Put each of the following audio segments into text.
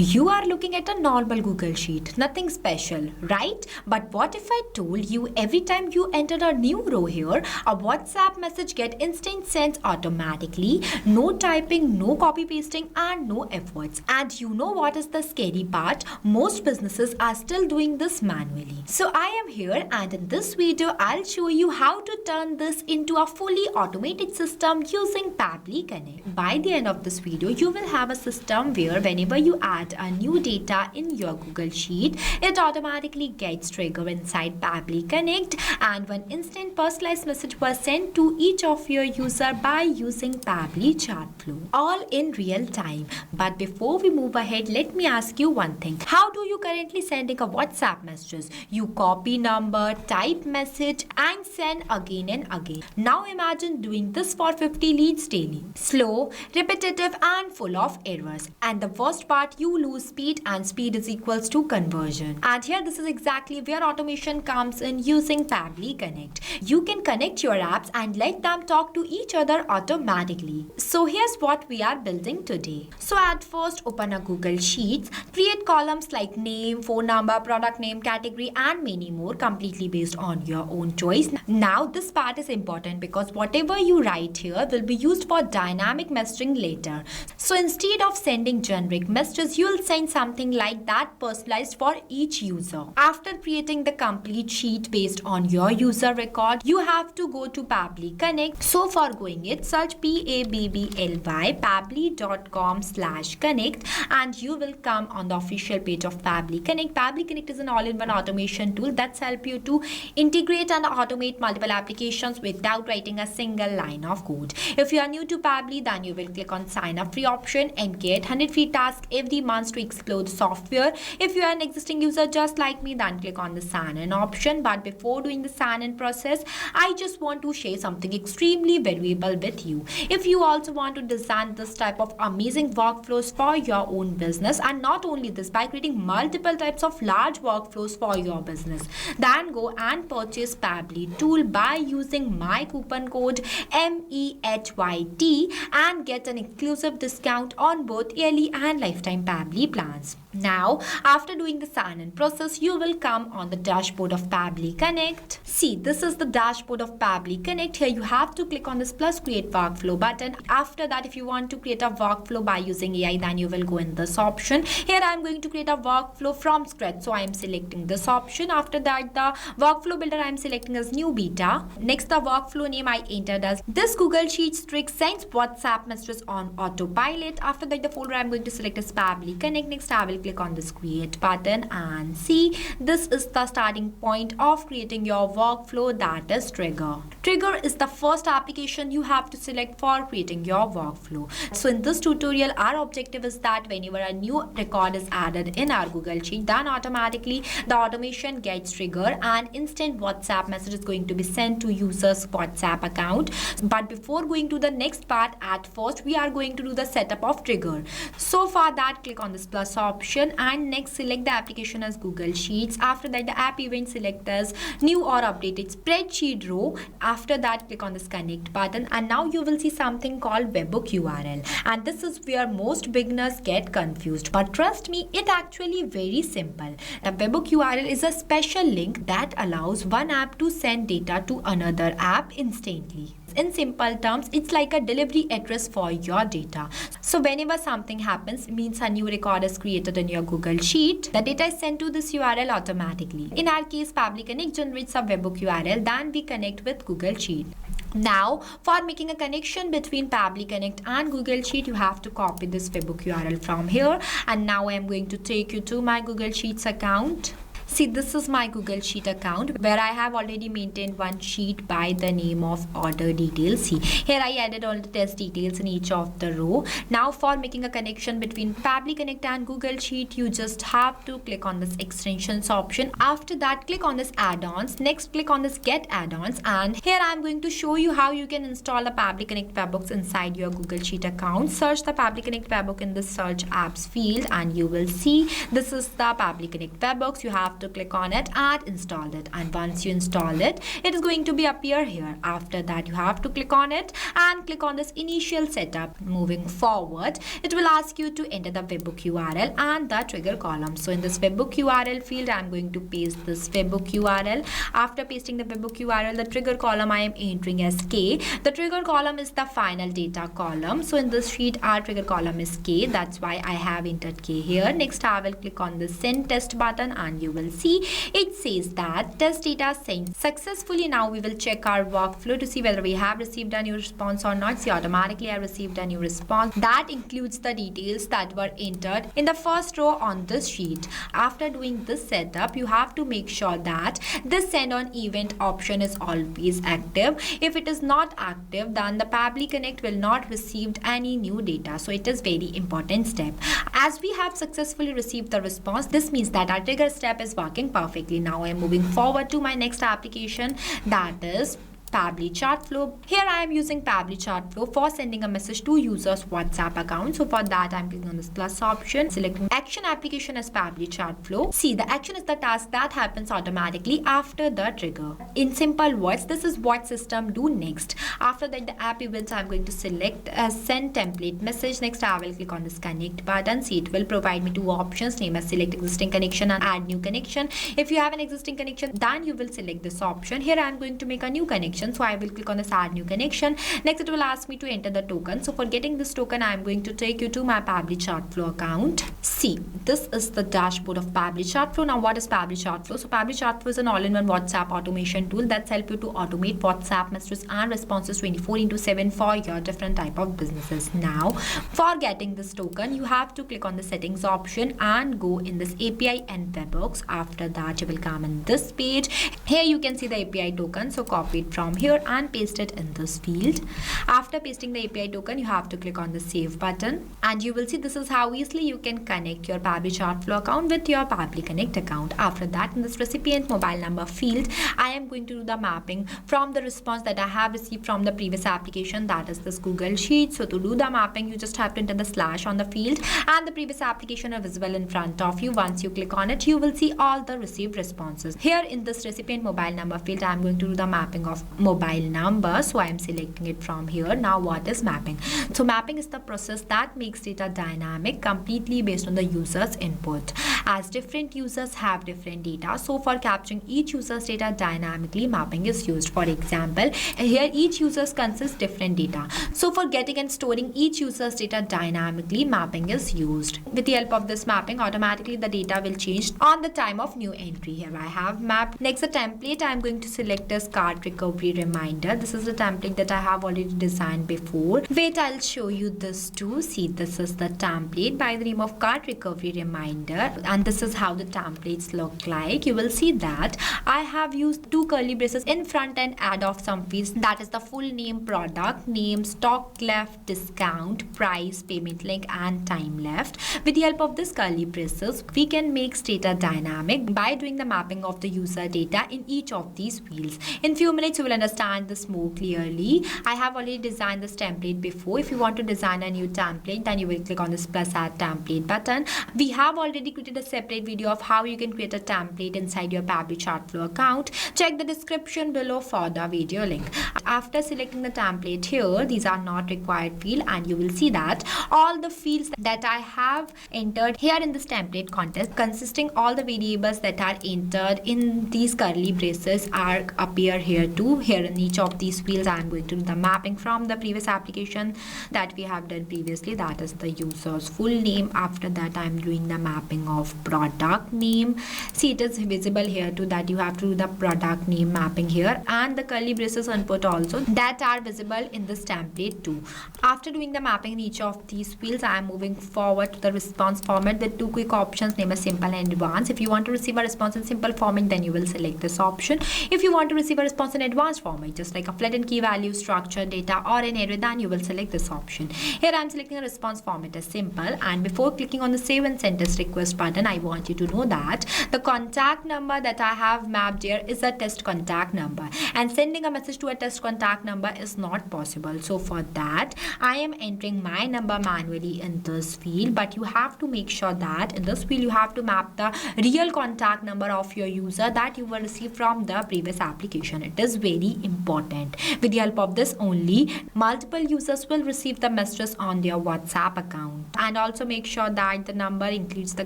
You are looking at a normal Google Sheet, nothing special, right? But what if I told you every time you enter a new row here, a WhatsApp message get instant sent automatically, no typing, no copy pasting and no efforts. And you know what is the scary part? Most businesses are still doing this manually. So I am here and in this video I'll show you how to turn this into a fully automated system using Pabbly Connect. By the end of this video, you will have a system where whenever you add a new data in your Google Sheet, it automatically gets triggered inside Pabbly Connect, and one instant personalized message was sent to each of your user by using Pabbly chat flow, all in real time. But before we move ahead, let me ask you one thing. How do you currently sending a WhatsApp messages? You copy number, type message and send again and again. Now imagine doing this for 50 leads daily. Slow, repetitive and full of errors. And the worst part, you lose speed, and speed is equals to conversion. And here this is exactly where automation comes in using Pabbly Connect. You can connect your apps and let them talk to each other automatically. So here's what we are building today. So at first, open a Google Sheets, create columns like name, phone number, product name, category and many more, completely based on your own choice. Now this part is important because whatever you write here will be used for dynamic messaging later. So instead of sending generic messages, you'll send something like that, personalized for each user. After creating the complete sheet based on your user record, you have to go to Pabbly Connect. So for going it, search Pabbly, pabbly.com/connect, and you will come on the official page of Pabbly Connect. Pabbly Connect is an all-in-one automation tool that's help you to integrate and automate multiple applications without writing a single line of code. If you are new to Pabbly, then you will click on sign up free option and get 100 free tasks every month to explore the software. If you are an existing user just like me, then click on the sign in option. But before doing the sign in process, I just want to share something extremely valuable with you. If you also want to design this type of amazing workflows for your own business, and not only this, by creating multiple types of large workflows for your business, then go and purchase Pabbly tool by using my coupon code MEHYT and get an exclusive discount on both yearly and lifetime Pabbly plans. Now, after doing the sign-in process, you will come on the dashboard of Pabbly Connect. See, this is the dashboard of Pabbly Connect. Here you have to click on this plus create workflow button. After that, if you want to create a workflow by using AI, then you will go in this option. Here I am going to create a workflow from scratch, so I am selecting this option. After that, the workflow builder I am selecting as new beta. Next, the workflow name I entered as this Google Sheets trick sends WhatsApp messages on Autopilot. After that, the folder I am going to select is Pabbly Connect. Next, I will click on this create button and see, this is the starting point of creating your workflow, that is Trigger. Trigger is the first application you have to select for creating your workflow. So in this tutorial, our objective is that whenever a new record is added in our Google Sheet, then automatically the automation gets triggered and instant WhatsApp message is going to be sent to users WhatsApp account. But before going to the next part, at first we are going to do the setup of Trigger. So for that, click on this plus option and next select the application as Google Sheets. After that, the app event select as new or updated spreadsheet row. After that, click on this connect button and now you will see something called Webbook URL, and this is where most beginners get confused, but trust me, it actually very simple. The Webbook URL is a special link that allows one app to send data to another app instantly. In simple terms, it's like a delivery address for your data. So whenever something happens, means a new record is created in your Google Sheet, the data is sent to this URL automatically. In our case, Pabbly Connect generates a Webbook URL, then we connect with Google Sheet. Now, for making a connection between Pabbly Connect and Google Sheet, you have to copy this Webbook URL from here. And now I am going to take you to my Google Sheets account. See, this is my Google Sheet account where I have already maintained one sheet by the name of order details. See, here I added all the test details in each of the row. Now for making a connection between Pabbly Connect and Google Sheet, you just have to click on this extensions option. After that, click on this add-ons. Next, click on this get add-ons, and here I am going to show you how you can install a Pabbly Connect Webbooks inside your Google Sheet account. Search the Pabbly Connect Webbook in the search apps field and you will see this is the Pabbly Connect Webbooks. You have have to click on it and install it. And once you install it, it is going to be appear here. After that, you have to click on it and click on this initial setup. Moving forward, it will ask you to enter the Webbook URL and the trigger column. So in this Webbook URL field, I'm going to paste this Webbook URL. After pasting the Webbook URL, the trigger column I am entering as K. The trigger column is the final data column. So in this sheet, our trigger column is K. That's why I have entered K here. Next, I will click on the send test button and you will see it says that test data sent successfully. Now we will check our workflow to see whether we have received a new response or not. See, automatically I received a new response. That includes the details that were entered in the first row on this sheet. After doing this setup, you have to make sure that this send on event option is always active. If it is not active, then the Pabbly Connect will not receive any new data. So it is very important step. As we have successfully received the response, this means that our trigger step is working perfectly. Now I am moving forward to my next application, that is Pabbly Chat Flow. Here I am using Pabbly Chat Flow for sending a message to users' WhatsApp account. So for that, I'm clicking on this plus option, selecting action application as Pabbly Chat Flow. See, the action is the task that happens automatically after the trigger. In simple words, this is what system do next. After that, the app events, I'm going to select a send template message. Next, I will click on this connect button. See, it will provide me two options, name as select existing connection and add new connection. If you have an existing connection, then you will select this option. Here I'm going to make a new connection. So I will click on this add new connection. Next, it will ask me to enter the token. So for getting this token, I am going to take you to my Pabbly Chat Flow account. See, this is the dashboard of Pabbly Chat Flow. Now, what is Pabbly Chat Flow? So Pabbly Chat Flow is an all-in-one WhatsApp automation tool that's help you to automate WhatsApp messages and responses 24/7 for your different type of businesses. Now, for getting this token, you have to click on the settings option and go in this API and Webhooks. After that, you will come in this page. Here you can see the API token. So copy it from here and paste it in this field. After pasting the API token, you have to click on the save button and you will see this is how easily you can connect your Pabbly Chat Flow account with your Pabbly Connect account. After that, in this recipient mobile number field, I am going to do the mapping from the response that I have received from the previous application, that is this Google Sheet. So to do the mapping, you just have to enter the slash on the field and the previous application are visible in front of you. Once you click on it, you will see all the received responses. Here in this recipient mobile number field, I am going to do the mapping of mobile number. So I am selecting it from here. Now what is mapping? So mapping is the process that makes data dynamic completely based on the user's input. As different users have different data, so for capturing each user's data dynamically, mapping is used. For example, here each user's consists different data. So for getting and storing each user's data dynamically, mapping is used. With the help of this mapping, automatically the data will change on the time of new entry. Here I have mapped. Next, the template I am going to select as card recovery reminder. This is the template that I have already designed before. Wait, I'll show you this too. See, this is the template by the name of card recovery reminder, and this is how the templates look like. You will see that I have used two curly braces in front and add off some fields, that is the full name, product name, stock left, discount, price, payment link and time left. With the help of this curly braces, we can make data dynamic by doing the mapping of the user data in each of these fields. In few minutes you will understand this more clearly. I have already designed this template before. If you want to design a new template, then you will click on this plus add template button. We have already created a separate video of how you can create a template inside your Pabbly Chat Flow account. Check the description below for the video link. After selecting the template here, these are not required field, and you will see that all the fields that I have entered here in this template context, consisting all the variables that are entered in these curly braces are appear here too. Here in each of these fields, I am going to do the mapping from the previous application that we have done previously, that is the user's full name. After that, I am doing the mapping of product name. See, it is visible here too that you have to do the product name mapping here, and the curly braces input also that are visible in this template too. After doing the mapping in each of these fields, I am moving forward to the response format. The two quick options, name as simple and advanced. If you want to receive a response in simple format, then you will select this option. If you want to receive a response in advanced format, just like a flattened key value, structured data or an array, then you will select this option. Here I am selecting a response format as simple, and before clicking on the save and send test request button, button, I want you to know that the contact number that I have mapped here is a test contact number, and sending a message to a test contact number is not possible. So for that, I am entering my number manually in this field, but you have to make sure that in this field you have to map the real contact number of your user that you will receive from the previous application. It is very important. With the help of this only, multiple users will receive the messages on their WhatsApp account. And also make sure that the number includes the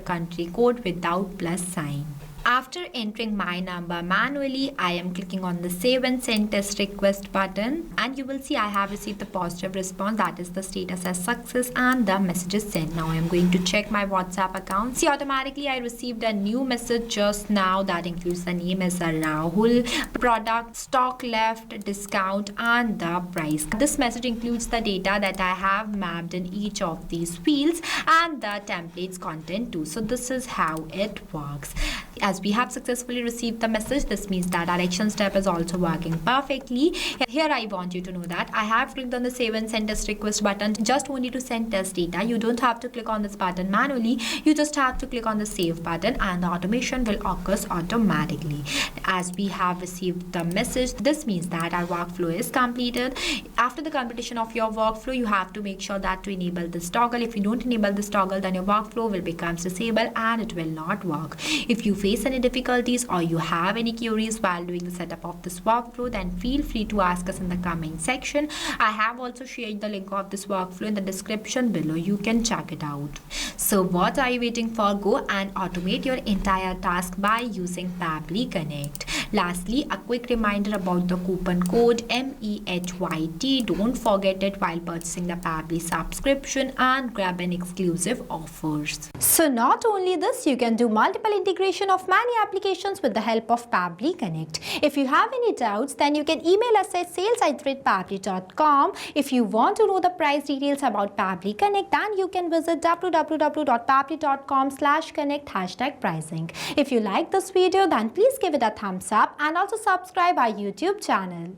country code without plus sign. After entering my number manually, I am clicking on the save and send test request button, and you will see I have received the positive response, that is the status as success, and the message is sent. Now I am going to check my WhatsApp account. See, automatically I received a new message just now that includes the name as Rahul, product, stock left, discount, and the price. This message includes the data that I have mapped in each of these fields and the templates content too. So this is how it works. As we have successfully received the message, this means that our action step is also working perfectly. Here I want you to know that I have clicked on the save and send test request button just only to send test data. You don't have to click on this button manually. You just have to click on the save button and the automation will occur automatically. As we have received the message, this means that our workflow is completed. After the completion of your workflow, you have to make sure that to enable this toggle. If you don't enable this toggle, then your workflow will become disabled and it will not work. If you face any difficulties or you have any queries while doing the setup of this workflow, then feel free to ask us in the comment section. I have also shared the link of this workflow in the description below. You can check it out. So what are you waiting for? Go and automate your entire task by using Pabbly Connect. Lastly, a quick reminder about the coupon code MEHYT. Don't forget it while purchasing the Pabbly subscription and grab an exclusive offers. So not only this, you can do multiple integration of many applications with the help of Pabbly Connect. If you have any doubts, then you can email us at sales@pabbly.com. If you want to know the price details about Pabbly Connect, then you can visit www.pabbly.com/connect #pricing. If you like this video, then please give it a thumbs up and also subscribe our YouTube channel.